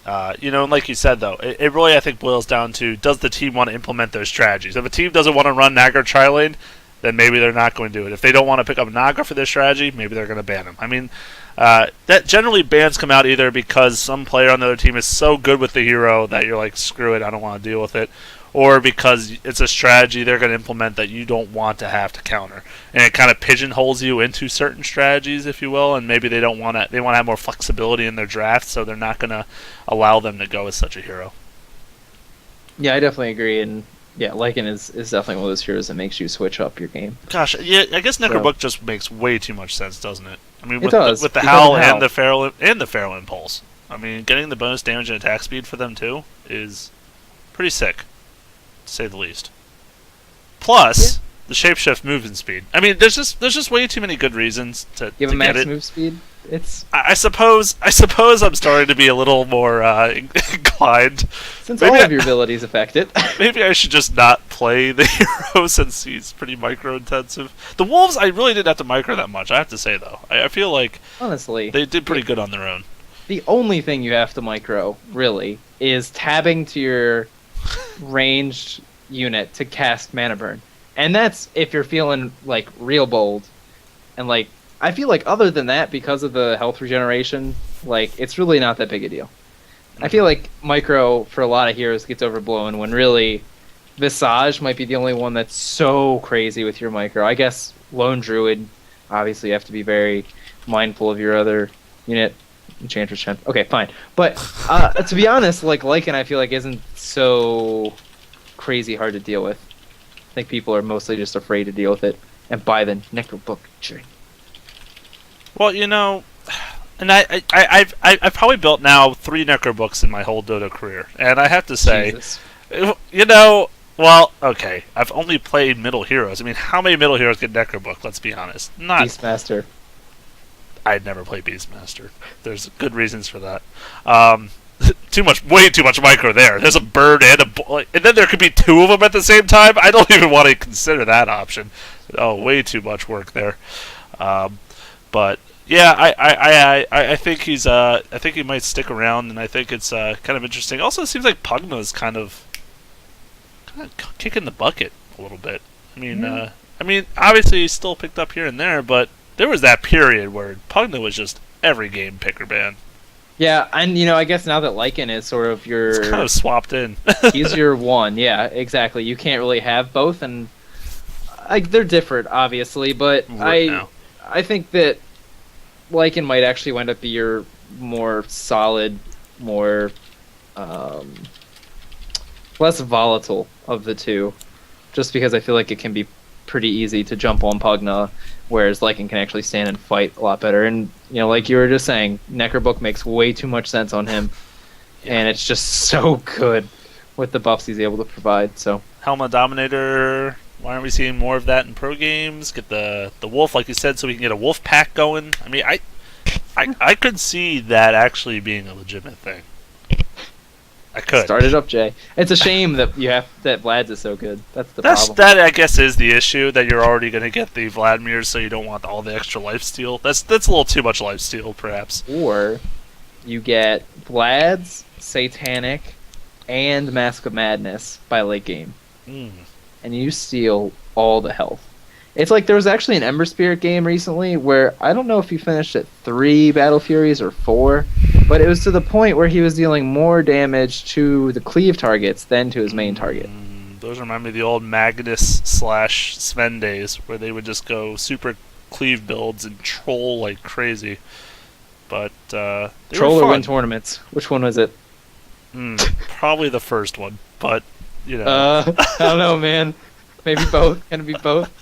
and like you said, though, it really, I think, boils down to, does the team want to implement their strategies? If a team doesn't want to run Naga or Tri-Lane, then maybe they're not going to do it. If they don't want to pick up Naga for their strategy, maybe they're going to ban him. I mean, that generally bans come out either because some player on the other team is so good with the hero that you're like, screw it, I don't want to deal with it, or because it's a strategy they're going to implement that you don't want to have to counter, and it kind of pigeonholes you into certain strategies, if you will, and maybe they want to have more flexibility in their draft, so they're not going to allow them to go with such a hero. Yeah, I definitely agree, and yeah, Lycan is definitely one of those heroes that makes you switch up your game. Gosh, yeah, I guess Necrobook just makes way too much sense, doesn't it? I mean, with the Howl and the Feral Impulse. I mean, getting the bonus damage and attack speed for them too is pretty sick, to say the least. Plus, the shapeshift movement speed. I mean, there's just way too many good reasons to give a max get it. Move speed. I suppose I'm starting to be a little more inclined. Since all of your abilities affect it. Maybe I should just not play the hero since he's pretty micro-intensive. The wolves, I really didn't have to micro that much, I have to say, though. I feel like honestly they did pretty good on their own. The only thing you have to micro, really, is tabbing to your ranged unit to cast Mana Burn. And that's if you're feeling, like, real bold. And, like, I feel like other than that, because of the health regeneration, like, it's really not that big a deal. I feel like micro, for a lot of heroes, gets overblown when really Visage might be the only one that's so crazy with your micro. I guess Lone Druid, obviously you have to be very mindful of your other unit. Enchantress Champ. Okay, fine. But to be honest, like Lycan, I feel like isn't so crazy hard to deal with. I think people are mostly just afraid to deal with it and buy the Necrobook. Well, and I've probably built now 3 Necrobooks in my whole Dota career, and I have to say, Jesus. Well, okay. I've only played Middle Heroes. I mean, how many Middle Heroes get Necrobook? Let's be honest. Not. Beastmaster. I'd never play Beastmaster. There's good reasons for that. Way too much micro there. There's a bird and and then there could be two of them at the same time. I don't even want to consider that option. Oh, way too much work there. But yeah, I think I think he might stick around, and I think it's kind of interesting. Also, it seems like Pugna's kind of kicking the bucket a little bit. I mean, obviously he's still picked up here and there, but there was that period where Pugna was just every game picker ban. Yeah, and I guess now that Lycan is sort of It's kind of swapped in. he's your one. Yeah, exactly. You can't really have both, and they're different, obviously. But I think that Lycan might actually wind up be your more solid, more less volatile of the two, just because I feel like it can be pretty easy to jump on Pugna, whereas Lycan can actually stand and fight a lot better. And like you were just saying, Necrobook makes way too much sense on him, and it's just so good with the buffs he's able to provide. So Helma Dominator. Why aren't we seeing more of that in pro games? Get the wolf, like you said, so we can get a wolf pack going. I mean, I could see that actually being a legitimate thing. I could. Start it up, Jay. It's a shame that that Vlad's is so good. That's the problem. That I guess is the issue, that you're already going to get the Vladimirs, so you don't want all the extra lifesteal. That's a little too much lifesteal, perhaps. Or you get Vlad's, Satanic, and Mask of Madness by late game, and you steal all the health. It's like there was actually an Ember Spirit game recently where I don't know if he finished at 3 Battle Furies or 4, but it was to the point where he was dealing more damage to the cleave targets than to his main target. Those remind me of the old Magnus/Sven days, where they would just go super cleave builds and troll like crazy. But troll or win tournaments. Which one was it? Probably the first one, but I don't know, man. Maybe both. Can it be both?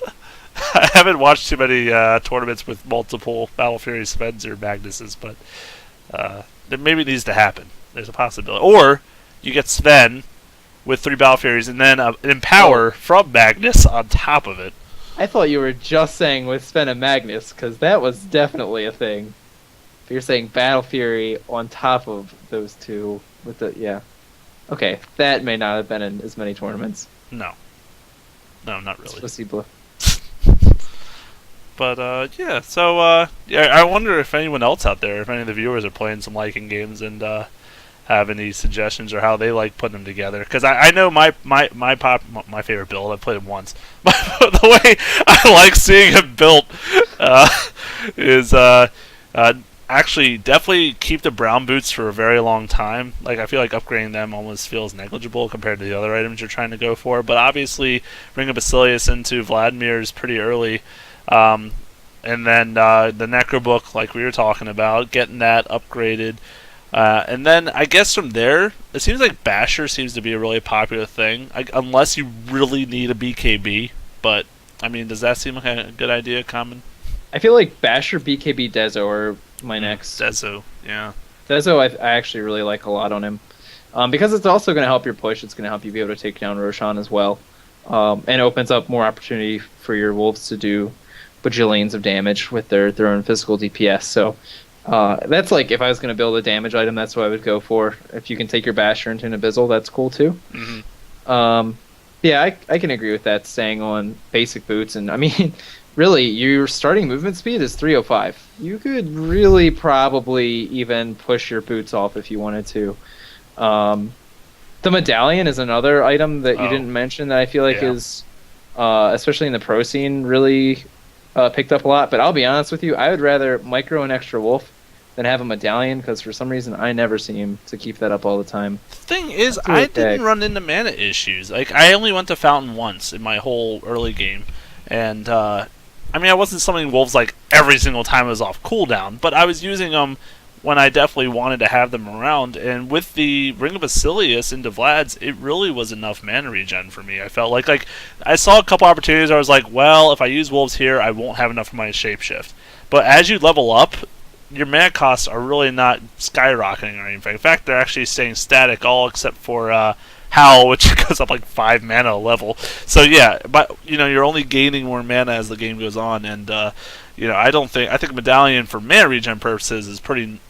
I haven't watched too many tournaments with multiple Battle Fury Svens or Magnuses, but that maybe needs to happen. There's a possibility. Or you get Sven with 3 Battle Furies and then an Empower from Magnus on top of it. I thought you were just saying with Sven and Magnus, because that was definitely a thing. But you're saying Battle Fury on top of those two with yeah. Okay, that may not have been in as many tournaments. No, not really. Let's see, Blue. But yeah, so I wonder if anyone else out there, if any of the viewers are playing some Lycan games and have any suggestions or how they like putting them together. Because I know my favorite build. I played it once. The way I like seeing him built is actually definitely keep the brown boots for a very long time. Like, I feel like upgrading them almost feels negligible compared to the other items you're trying to go for. But obviously, bring a Basilius into Vladimir's pretty early. And then the Necrobook, like we were talking about, getting that upgraded. And then I guess from there, it seems like Basher seems to be a really popular thing, unless you really need a BKB. But, I mean, does that seem like a good idea, Common? I feel like Basher, BKB, Dezo are my next. Dezo, yeah. Dezo I actually really like a lot on him. Because it's also going to help your push. It's going to help you be able to take down Roshan as well. And opens up more opportunity for your wolves to do bajillions of damage with their own physical DPS. So that's like, if I was going to build a damage item, that's what I would go for. If you can take your Basher into an Abyssal, that's cool too. Yeah, I can agree with that, staying on basic boots. And I mean, really, your starting movement speed is 305. You could really probably even push your boots off if you wanted to. The medallion is another item that you didn't mention that I feel like is, especially in the pro scene, really picked up a lot. But I'll be honest with you, I would rather micro an extra wolf than have a medallion, because for some reason I never seem to keep that up all the time. The thing is, I didn't run into mana issues. Like, I only went to Fountain once in my whole early game, and I mean, I wasn't summoning wolves like every single time it was off cooldown, but I was using them when I definitely wanted to have them around. And with the Ring of Basilius into Vlad's, it really was enough mana regen for me. I felt like I saw a couple opportunities where I was like, well, if I use wolves here, I won't have enough for my shapeshift. But as you level up, your mana costs are really not skyrocketing or anything. In fact, they're actually staying static, all except for Howl, which goes up like 5 mana a level. So yeah, but you're only gaining more mana as the game goes on, and I think Medallion for mana regen purposes is pretty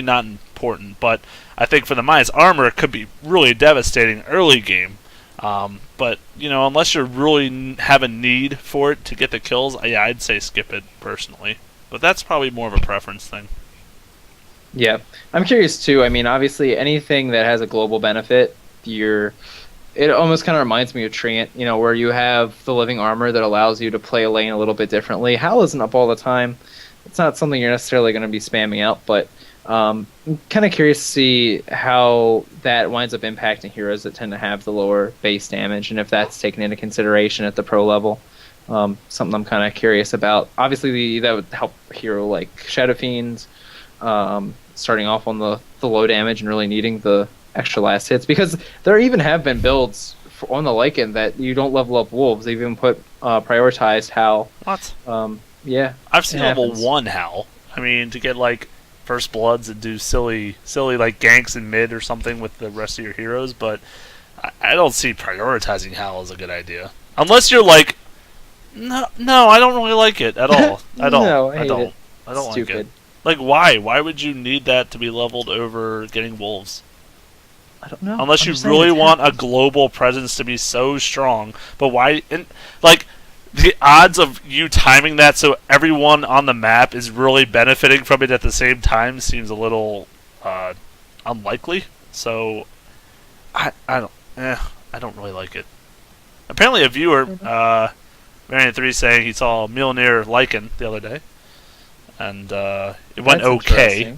not important, but I think for the Maya's armor it could be really devastating early game. But unless you really have a need for it to get the kills, yeah, I'd say skip it personally. But that's probably more of a preference thing. Yeah, I'm curious too. I mean, obviously, anything that has a global benefit, it almost kind of reminds me of Treant, where you have the living armor that allows you to play a lane a little bit differently. Howl isn't up all the time. It's not something you're necessarily going to be spamming out, but I'm kind of curious to see how that winds up impacting heroes that tend to have the lower base damage, and if that's taken into consideration at the pro level. Something I'm kind of curious about. Obviously, that would help a hero like Shadow Fiends, starting off on the low damage and really needing the extra last hits, because there even have been builds on the Lycan that you don't level up wolves. They've even prioritized Howl. What? Yeah, I've seen level 1 Howl. I mean, to get like first bloods and do silly like ganks in mid or something with the rest of your heroes, but I don't see prioritizing Howl as a good idea. Unless you're like, no, I don't really like it at all. I don't. No, I don't. it. I don't Stupid. like it. Like, why? Why would you need that to be leveled over getting wolves? I don't know. Unless you really want a global presence to be so strong. But why? Like, the odds of you timing that so everyone on the map is really benefiting from it at the same time seems a little unlikely. So, I don't really like it. Apparently, a viewer, Variant3, saying he saw Mjolnir Lycan the other day, and it went okay.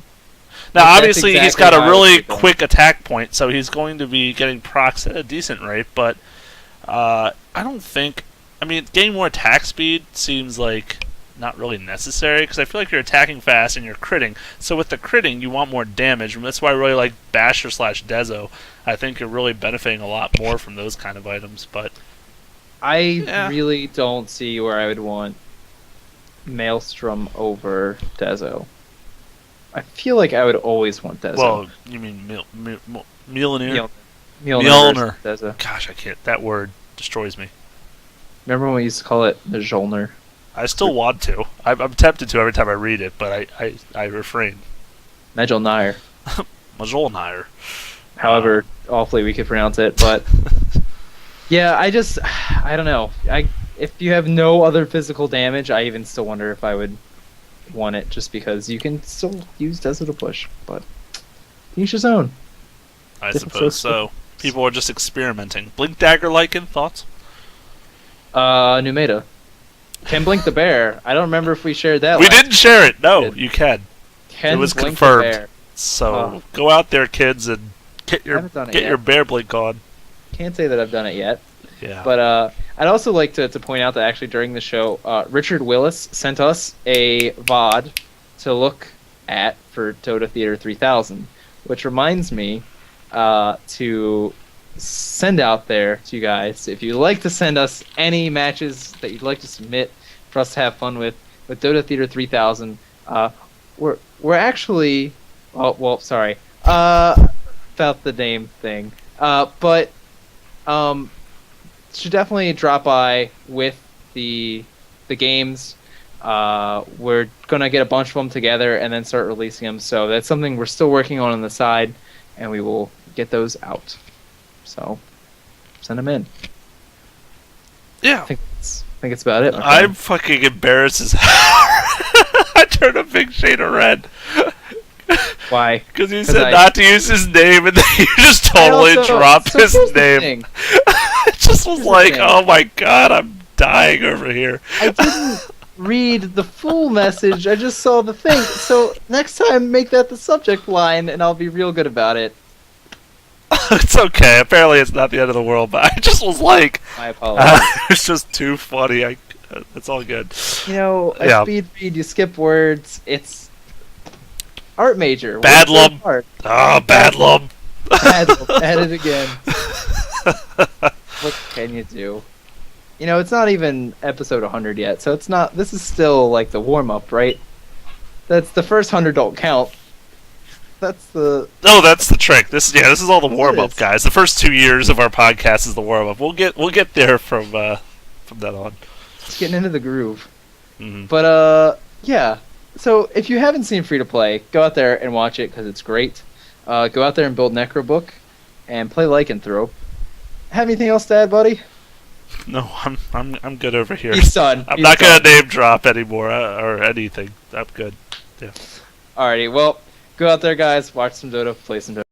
Now, obviously, he's got a really quick attack point, so he's going to be getting procs at a decent rate, but I don't think... I mean, getting more attack speed seems like not really necessary, because I feel like you're attacking fast and you're critting. So with the critting, you want more damage, and that's why I really like Basher / Dezo. I think you're really benefiting a lot more from those kind of items, but... I really don't see where I would want Maelstrom over Dezo. I feel like I would always want Dezo. Well, you mean Mjolnir? Mjolnir. Dezo. Gosh, I can't. That word destroys me. Remember when we used to call it Mjolnir? I still want to. I'm tempted to every time I read it, but I refrain. Mjolnir. Mjolnir. However awfully we could pronounce it, but... Yeah, I don't know. If you have no other physical damage, I even still wonder if I would want it, just because you can still use Dezo to push, but each his own. I suppose so. People are just experimenting. Blink Dagger Lycan, thoughts? New meta. Can Blink the Bear. I don't remember if we shared that. We didn't share it. No, you can. It was Blink confirmed. the Bear. So go out there, kids, and get your bear blink on. Can't say that I've done it yet. Yeah. But I'd also like to point out that actually during the show, Richard Willis sent us a VOD to look at for Dota Theater 3000, which reminds me to send out there to you guys, if you'd like to send us any matches that you'd like to submit for us to have fun with Dota Theater 3000. We're actually... Oh, well, sorry. About the name thing. But... should definitely drop by with the games. We're gonna get a bunch of them together and then start releasing them. So that's something we're still working on the side, and we will get those out. So send them in. Yeah, I think it's about it. I'm fucking embarrassed as hell. I turned a big shade of red. Why? Because he said not to use his name, and then you just totally dropped his name. It just was like, oh my god, I'm dying over here. I didn't read the full message, I just saw the thing. So next time, make that the subject line, and I'll be real good about it. It's okay. Apparently it's not the end of the world, but I just was like... My apologies. It's just too funny. It's all good. You know, I speed read, you skip words, it's... Art major. Badlum. Oh, Badlum. Badlum. At it again. What can you do? You know, it's not even episode 100 yet, so it's not... This is still, like, the warm-up, right? That's the first 100 don't count. That's the. No, that's the trick. This is all the warm up, is. guys. The first 2 years of our podcast is the warm up. We'll get there from that on. It's getting into the groove. Mhm. But yeah. So if you haven't seen Free to Play, go out there and watch it because it's great. Go out there and build Necrobook, and play Lycanthrope. Have anything else to add, buddy? No, I'm good over here. He's done. I'm He's not gonna done. name drop anymore or anything. I'm good. Yeah. Alrighty, well, go out there, guys. Watch some Dota, play some Dota.